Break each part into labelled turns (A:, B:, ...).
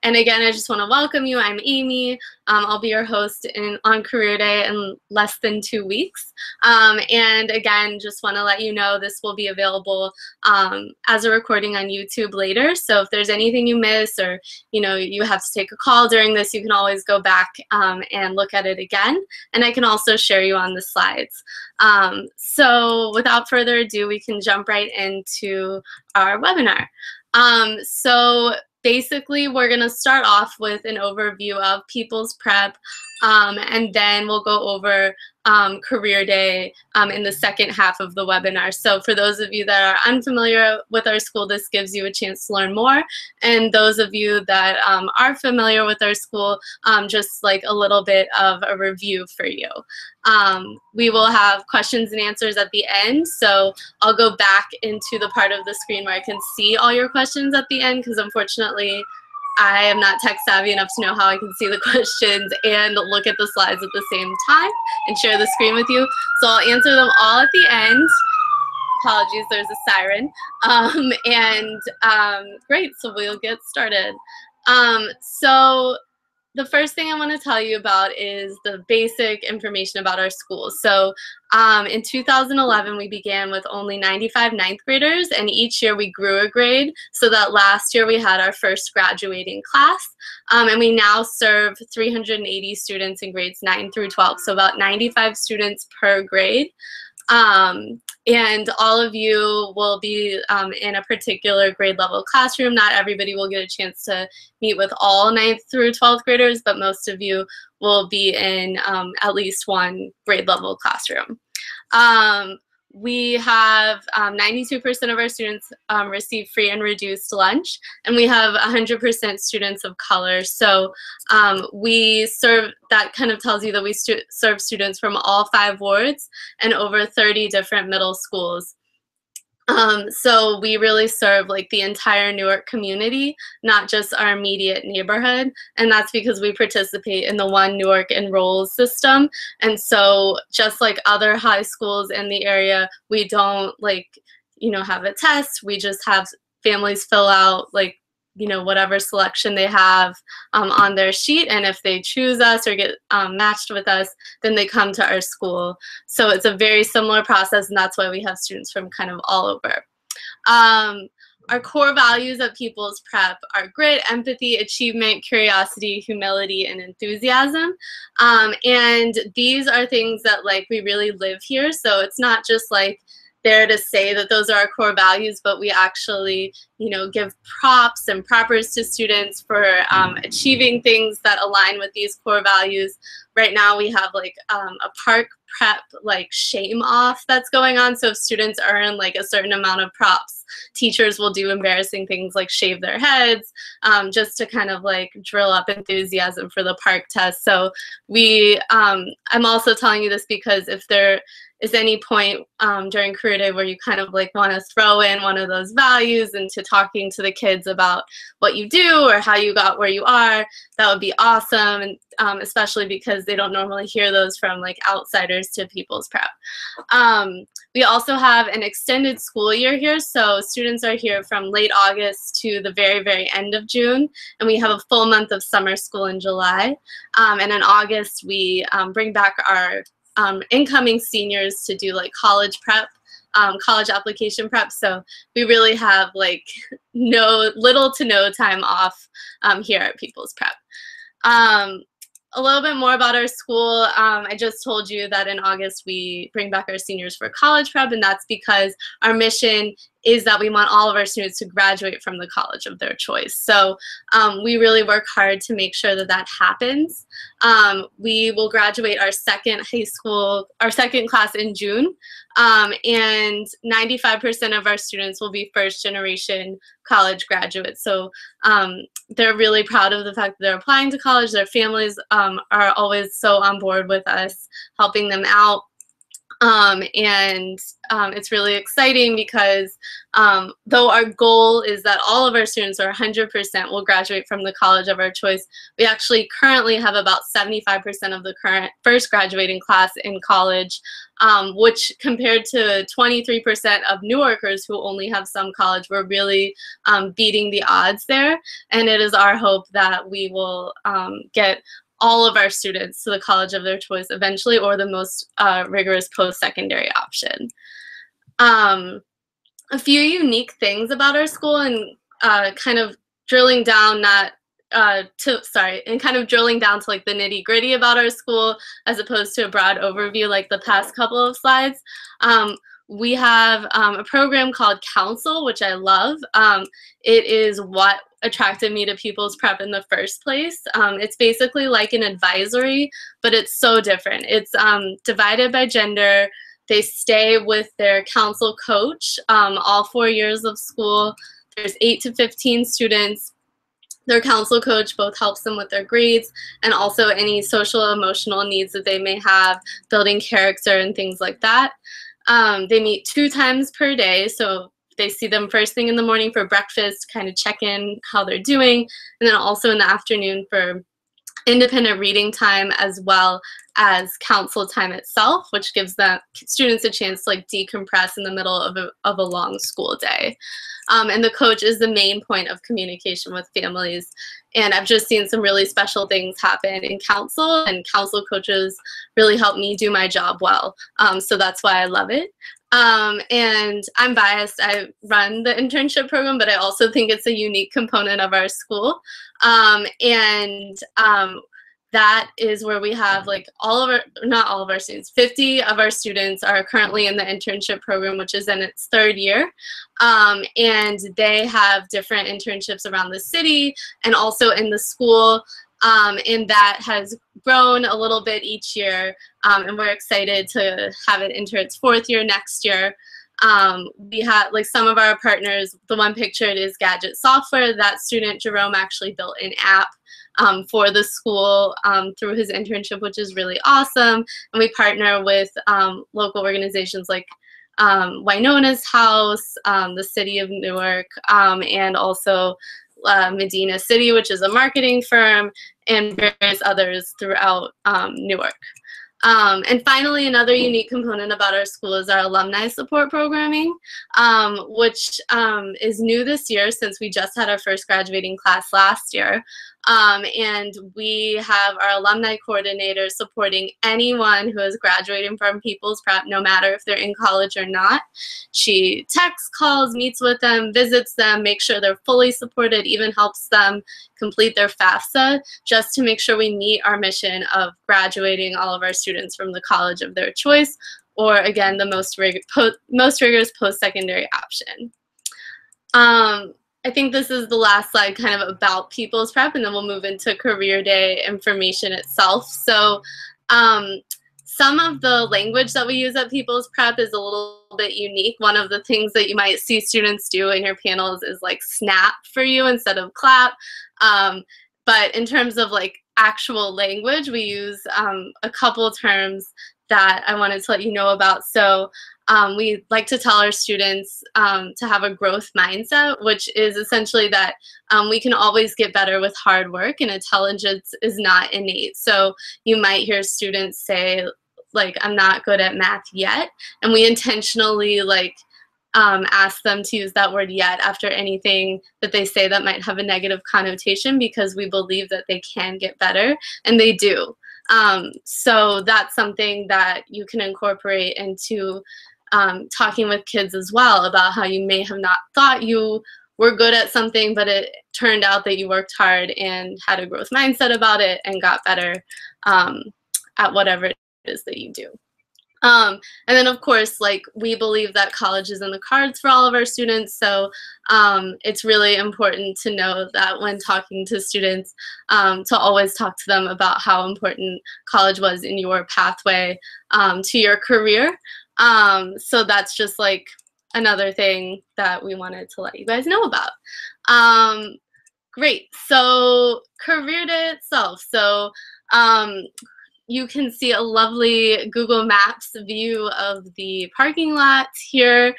A: And again, I just want to welcome you. I'm Amy. I'll be your host on Career Day in less than 2 weeks. And again, just want to let you know this will be available as a recording on YouTube later. So if there's anything you miss, or you have to take a call during this, you can always go back and look at it again. And I can also share you on the slides. So without further ado, we can jump right into our webinar. So basically, we're going to start off with an overview of People's Prep, and then we'll go over Career Day in the second half of the webinar. So for those of you that are unfamiliar with our school, this gives you a chance to learn more. And those of you that are familiar with our school, just like a little bit of a review for you. We will have questions and answers at the end. So I'll go back into the part of the screen where I can see all your questions at the end, because unfortunately, I am not tech savvy enough to know how I can see the questions and look at the slides at the same time and share the screen with you. So I'll answer them all at the end. Apologies, there's a siren. Great, so we'll get started. So the first thing I want to tell you about is the basic information about our school. So in 2011, we began with only 95 ninth graders, and each year we grew a grade, so that last year we had our first graduating class. And we now serve 380 students in grades 9 through 12, so about 95 students per grade. And all of you will be in a particular grade level classroom. Not everybody will get a chance to meet with all 9th through 12th graders, but most of you will be in at least one grade level classroom. We have 92% of our students receive free and reduced lunch, and we have 100% students of color. So we serve, that kind of tells you that we serve students from all 5 wards and over 30 different middle schools. So we really serve like the entire Newark community, not just our immediate neighborhood. And that's because we participate in the One Newark Enrolls system. And so just like other high schools in the area, we don't have a test. We just have families fill out whatever selection they have on their sheet, and if they choose us or get matched with us, then they come to our school. So it's a very similar process, and that's why we have students from kind of all over. Our core values at People's Prep are grit, empathy, achievement, curiosity, humility, and enthusiasm. And these are things that we really live here. So it's not just there to say that those are our core values, but we actually, give props and propers to students for achieving things that align with these core values. Right now we have a park prep shame off that's going on. So if students earn a certain amount of props, teachers will do embarrassing things like shave their heads, just to kind of drill up enthusiasm for the park test. So I'm also telling you this because if there is any point during Career Day where you kind of want to throw in one of those values into talking to the kids about what you do or how you got where you are, that would be awesome. And especially because they don't normally hear those from outsiders to People's Prep. We also have an extended school year here, so students are here from late August to the very, very end of June, and we have a full month of summer school in July. And in August, we bring back our incoming seniors to do college prep, college application prep. So we really have little to no time off here at People's Prep. A little bit more about our school. I just told you that in August we bring back our seniors for college prep, and that's because our mission is that we want all of our students to graduate from the college of their choice. So we really work hard to make sure that that happens. We will graduate our second class in June, and 95% of our students will be first generation college graduates. So they're really proud of the fact that they're applying to college. Their families are always so on board with us, helping them out. It's really exciting because though our goal is that all of our students, or 100%, will graduate from the college of our choice, we actually currently have about 75% of the current first graduating class in college, which compared to 23% of New Yorkers who only have some college, we're really beating the odds there. And it is our hope that we will get all of our students to the college of their choice eventually, or the most rigorous post-secondary option. A few unique things about our school, and kind of drilling down drilling down to like the nitty gritty about our school, as opposed to a broad overview like the past couple of slides. We have a program called Council, which I love. It is what attracted me to People's Prep in the first place. It's basically like an advisory, but it's so different. It's divided by gender. They stay with their council coach all 4 years of school. There's 8 to 15 students. Their council coach both helps them with their grades and also any social emotional needs that they may have, building character and things like that. They meet 2 times per day, so they see them first thing in the morning for breakfast, kind of check in how they're doing, and then also in the afternoon for independent reading time, as well as council time itself, which gives the students a chance to like decompress in the middle of a long school day. And the coach is the main point of communication with families. And I've just seen some really special things happen in council, and council coaches really help me do my job well. So that's why I love it. And I'm biased. I run the internship program, but I also think it's a unique component of our school. That is where we have like not all of our students, 50 of our students are currently in the internship program, which is in its 3rd year. And they have different internships around the city and also in the school. And that has grown a little bit each year. And we're excited to have it enter its 4th year next year. We have like some of our partners, the one pictured is Gadget Software. That student, Jerome, actually built an app for the school through his internship, which is really awesome. And we partner with local organizations like Winona's House, the City of Newark, and also Medina City, which is a marketing firm, and various others throughout Newark. And finally, another unique component about our school is our alumni support programming, which is new this year since we just had our first graduating class last year. And we have our alumni coordinator supporting anyone who is graduating from People's Prep, no matter if they're in college or not. She texts, calls, meets with them, visits them, makes sure they're fully supported, even helps them complete their FAFSA, just to make sure we meet our mission of graduating all of our students from the college of their choice, or again, the most rigorous post-secondary option. I think this is the last slide kind of about People's Prep, and then we'll move into Career Day information itself. So some of the language that we use at People's Prep is a little bit unique. One of the things that you might see students do in your panels is like snap for you instead of clap. But in terms of like actual language, we use a couple terms that I wanted to let you know about. So we like to tell our students to have a growth mindset, which is essentially that we can always get better with hard work, and intelligence is not innate. So you might hear students say, like, I'm not good at math yet, and we intentionally like ask them to use that word yet after anything that they say that might have a negative connotation, because we believe that they can get better, and they do. So that's something that you can incorporate into talking with kids as well, about how you may have not thought you were good at something, but it turned out that you worked hard and had a growth mindset about it and got better at whatever it is that you do. And then, of course, like, we believe that college is in the cards for all of our students, so it's really important to know that when talking to students, to always talk to them about how important college was in your pathway to your career. So that's just like another thing that we wanted to let you guys know about. Great, so Career Day itself. So you can see a lovely Google Maps view of the parking lot here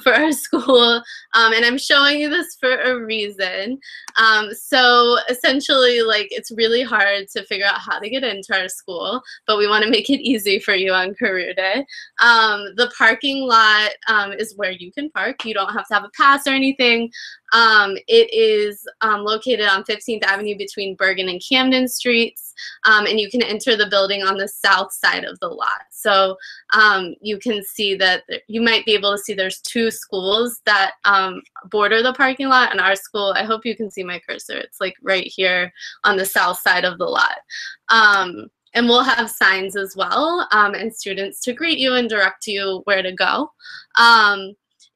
A: for our school. And I'm showing you this for a reason. So essentially, like, it's really hard to figure out how to get into our school, but we want to make it easy for you on career day. The parking lot is where you can park. You don't have to have a pass or anything. It is located on 15th Avenue between Bergen and Camden Streets, and you can enter the building on the south side of the lot. So you can see that you might be able to see there's 2 schools that border the parking lot, and our school, I hope you can see my cursor, it's like right here on the south side of the lot. And we'll have signs as well, and students to greet you and direct you where to go.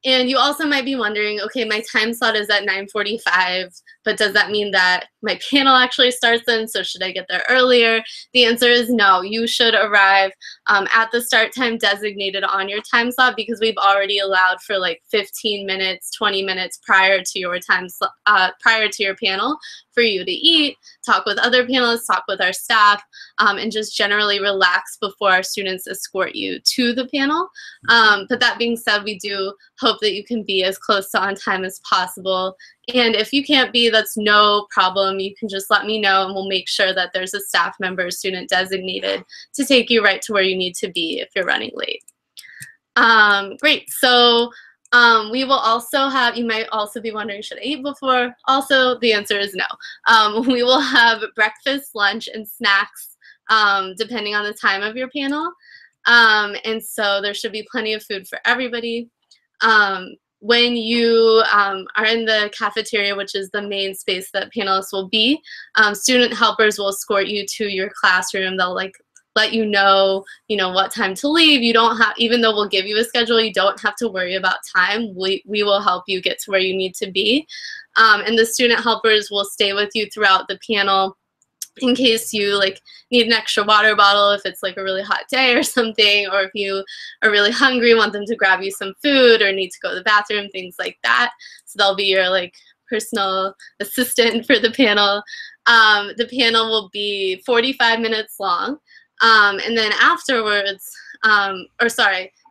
A: And you also might be wondering, okay, my time slot is at 9:45, but does that mean that my panel actually starts then? So should I get there earlier? The answer is no. You should arrive at the start time designated on your time slot, because we've already allowed for like 15 minutes, 20 minutes prior to your prior to your panel for you to eat, talk with other panelists, talk with our staff, and just generally relax before our students escort you to the panel. But that being said, we do hope that you can be as close to on time as possible. And if you can't be, that's no problem. You can just let me know, and we'll make sure that there's a staff member, student designated, to take you right to where you need to be if you're running late. Great. So we will also have, you might also be wondering, should I eat before? Also, the answer is no. We will have breakfast, lunch, and snacks depending on the time of your panel. And so there should be plenty of food for everybody. When you are in the cafeteria, which is the main space that panelists will be, student helpers will escort you to your classroom. They'll let you know what time to leave. You don't have, even though we'll give you a schedule, you don't have to worry about time. We will help you get to where you need to be. And the student helpers will stay with you throughout the panel in case you need an extra water bottle if it's like a really hot day or something, or if you are really hungry, want them to grab you some food or need to go to the bathroom, things like that. So they'll be your personal assistant for the panel. The panel will be 45 minutes long. And then afterwards,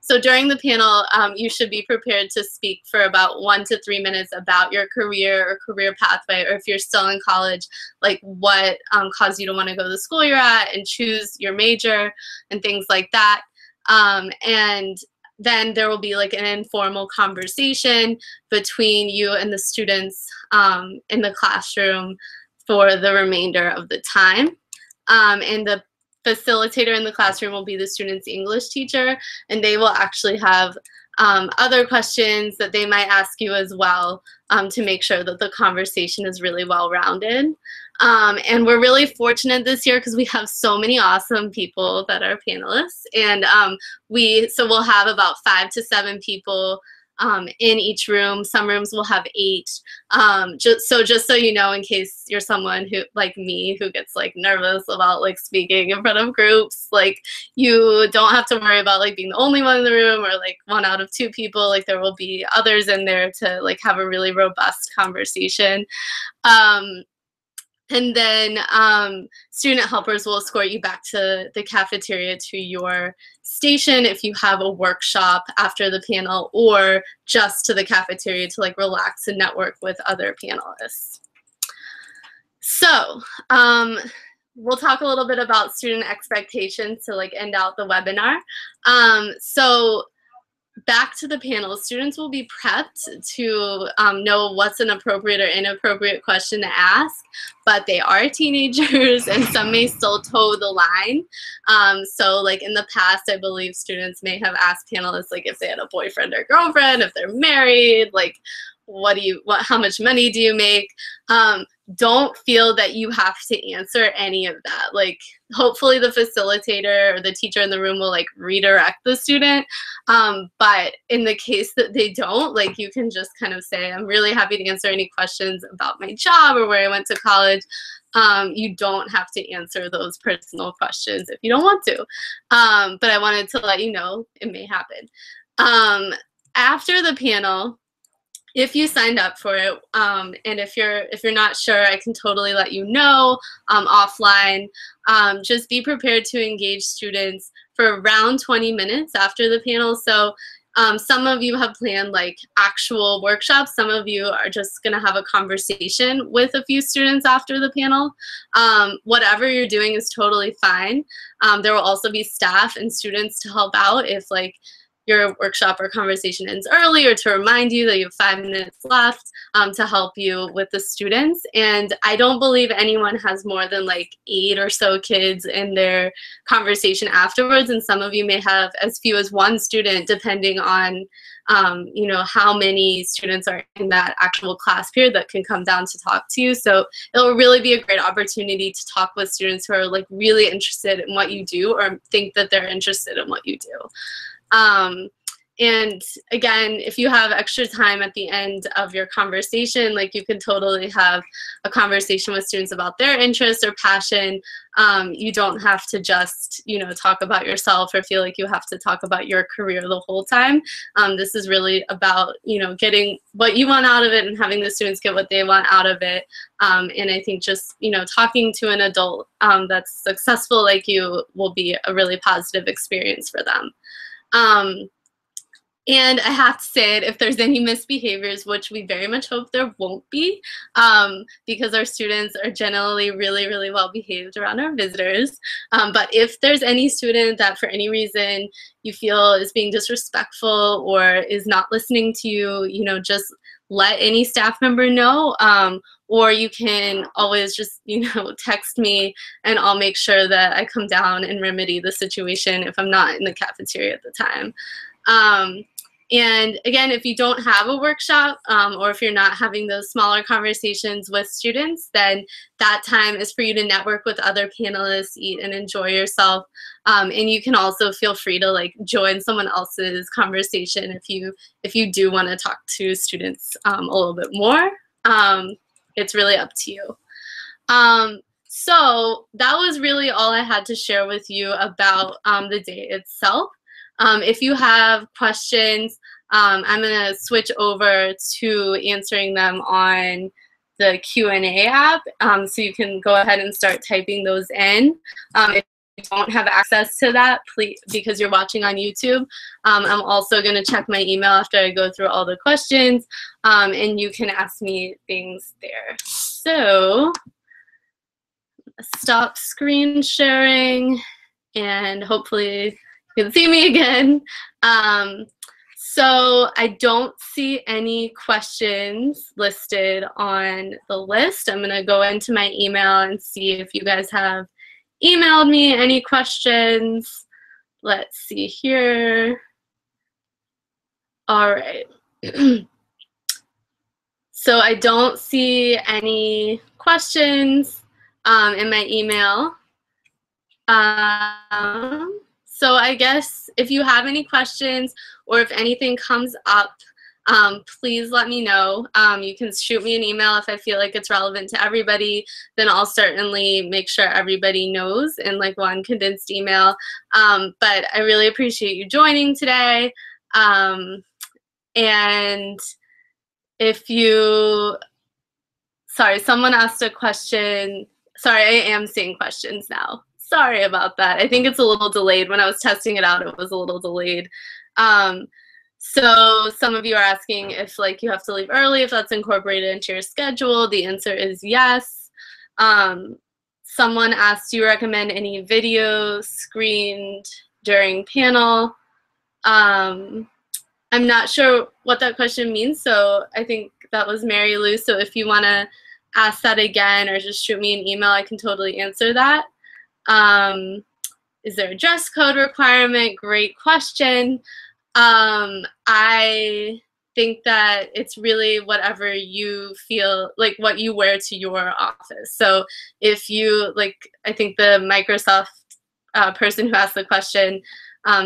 A: so during the panel, you should be prepared to speak for about 1 to 3 minutes about your career or career pathway, or if you're still in college, what caused you to want to go to the school you're at and choose your major and things like that. And then there will be an informal conversation between you and the students in the classroom for the remainder of the time. And the facilitator in the classroom will be the student's English teacher, and they will actually have other questions that they might ask you as well to make sure that the conversation is really well-rounded. And we're really fortunate this year because we have so many awesome people that are panelists, and we'll have about 5 to 7 people in each room. Some rooms will have 8. Just so you know, in case you're someone who, like me, who gets nervous about speaking in front of groups, you don't have to worry about being the only one in the room or 1 out of 2 people. There will be others in there to have a really robust conversation. And then student helpers will escort you back to the cafeteria to your station if you have a workshop after the panel, or just to the cafeteria to relax and network with other panelists. So we'll talk a little bit about student expectations to end out the webinar. So back to the panel, students will be prepped to know what's an appropriate or inappropriate question to ask, but they are teenagers and some may still toe the line. So in the past, I believe students may have asked panelists if they had a boyfriend or girlfriend, if they're married, how much money do you make? Don't feel that you have to answer any of that. Hopefully the facilitator or the teacher in the room will redirect the student. But in the case that they don't, you can just kind of say, I'm really happy to answer any questions about my job or where I went to college. You don't have to answer those personal questions if you don't want to. But I wanted to let you know it may happen. After the panel, if you signed up for it, and if you're not sure, I can totally let you know offline. Just be prepared to engage students for around 20 minutes after the panel. So some of you have planned like actual workshops. Some of you are just going to have a conversation with a few students after the panel. Whatever you're doing is totally fine. There will also be staff and students to help out if like your workshop or conversation ends early, or to remind you that you have 5 minutes left to help you with the students. And I don't believe anyone has more than like 8 or so kids in their conversation afterwards. And some of you may have as few as 1 student, depending on you know, how many students are in that actual class period that can come down to talk to you. So it'll really be a great opportunity to talk with students who are like really interested in what you do, or think that they're interested in what you do. And again, if you have extra time at the end of your conversation, like you can totally have a conversation with students about their interests or passion. You don't have to just, you know, talk about yourself or feel like you have to talk about your career the whole time. This is really about, you know, getting what you want out of it and having the students get what they want out of it. And I think just, you know, talking to an adult that's successful like you will be a really positive experience for them. And I have to say it, if there's any misbehaviors, which we very much hope there won't be, because our students are generally really, really well behaved around our visitors. But if there's any student that for any reason you feel is being disrespectful or is not listening to you, you know, just let any staff member know. Or you can always just, you know, text me and I'll make sure that I come down and remedy the situation if I'm not in the cafeteria at the time. And again, if you don't have a workshop or if you're not having those smaller conversations with students, then that time is for you to network with other panelists, eat and enjoy yourself. And you can also feel free to like join someone else's conversation if you do want to talk to students a little bit more. It's really up to you. So that was really all I had to share with you about the day itself. If you have questions, I'm going to switch over to answering them on the Q&A app. So you can go ahead and start typing those in. If you don't have access to that, please, because you're watching on YouTube, I'm also going to check my email after I go through all the questions, and you can ask me things there. So stop screen sharing, and hopefully you can see me again. So I don't see any questions listed on the list. I'm going to go into my email and see if you guys have emailed me any questions. Let's see here. All right. So I don't see any questions in my email. So I guess if you have any questions or if anything comes up, please let me know. You can shoot me an email if I feel like it's relevant to everybody. Then I'll certainly make sure everybody knows in like one condensed email. But I really appreciate you joining today. And if you, sorry, someone asked a question. Sorry, I am seeing questions now. Sorry about that. I think it's a little delayed. When I was testing it out, it was a little delayed. So some of you are asking if like you have to leave early, if that's incorporated into your schedule. The answer is yes. Someone asked, do you recommend any videos screened during panel? I'm not sure what that question means, so I think that was Mary Lou. So if you want to ask that again or just shoot me an email, I can totally answer that. Is there a dress code requirement? Great question. I think that it's really whatever you feel, like what you wear to your office. So if you, like, I think the Microsoft person who asked the question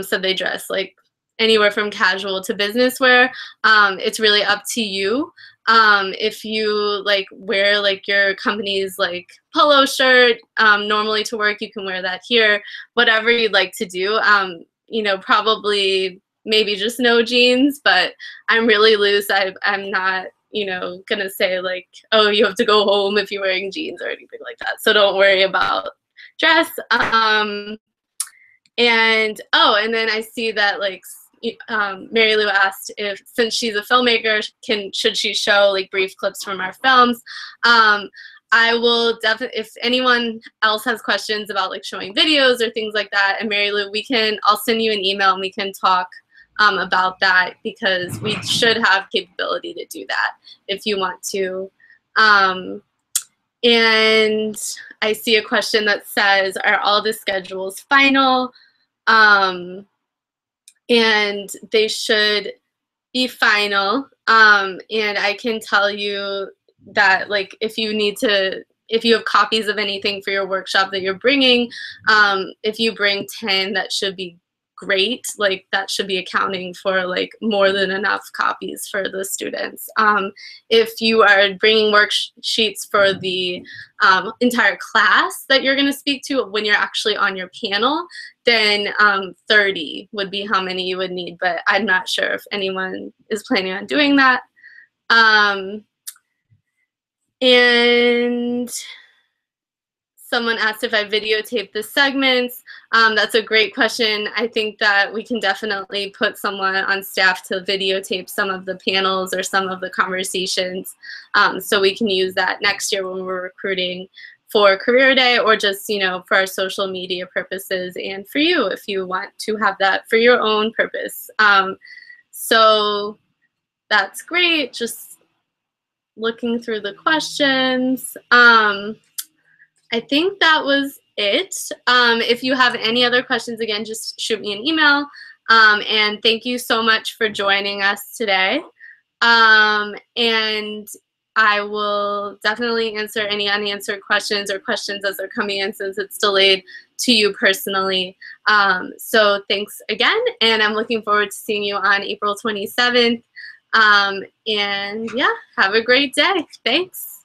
A: said they dress like anywhere from casual to business wear. It's really up to you. If you like wear like your company's like polo shirt normally to work, you can wear that here. Whatever you'd like to do, you know, probably maybe just no jeans, but I'm really loose. I'm not, you know, gonna say like, oh, you have to go home if you're wearing jeans or anything like that. So don't worry about dress. And oh, and then I see that like Mary Lou asked if, since she's a filmmaker, should she show like brief clips from our films? I will definitely, if anyone else has questions about like showing videos or things like that, and Mary Lou, I'll send you an email and we can talk about that, because we should have capability to do that if you want to. And I see a question that says, are all the schedules final? And they should be final. And I can tell you that, like, if you have copies of anything for your workshop that you're bringing, if you bring 10, that should be great. Like, that should be accounting for like more than enough copies for the students. If you are bringing worksheets for the entire class that you're going to speak to when you're actually on your panel, then 30 would be how many you would need, but I'm not sure if anyone is planning on doing that. And someone asked if I videotaped the segments. That's a great question. I think that we can definitely put someone on staff to videotape some of the panels or some of the conversations, so we can use that next year when we're recruiting for Career Day, or just, you know, for our social media purposes, and for you if you want to have that for your own purpose. So that's great. Just looking through the questions. I think that was it. If you have any other questions, again, just shoot me an email. And thank you so much for joining us today. And I will definitely answer any unanswered questions or questions as they're coming in, since it's delayed, to you personally. So thanks again, and I'm looking forward to seeing you on April 27th. And yeah, have a great day. Thanks.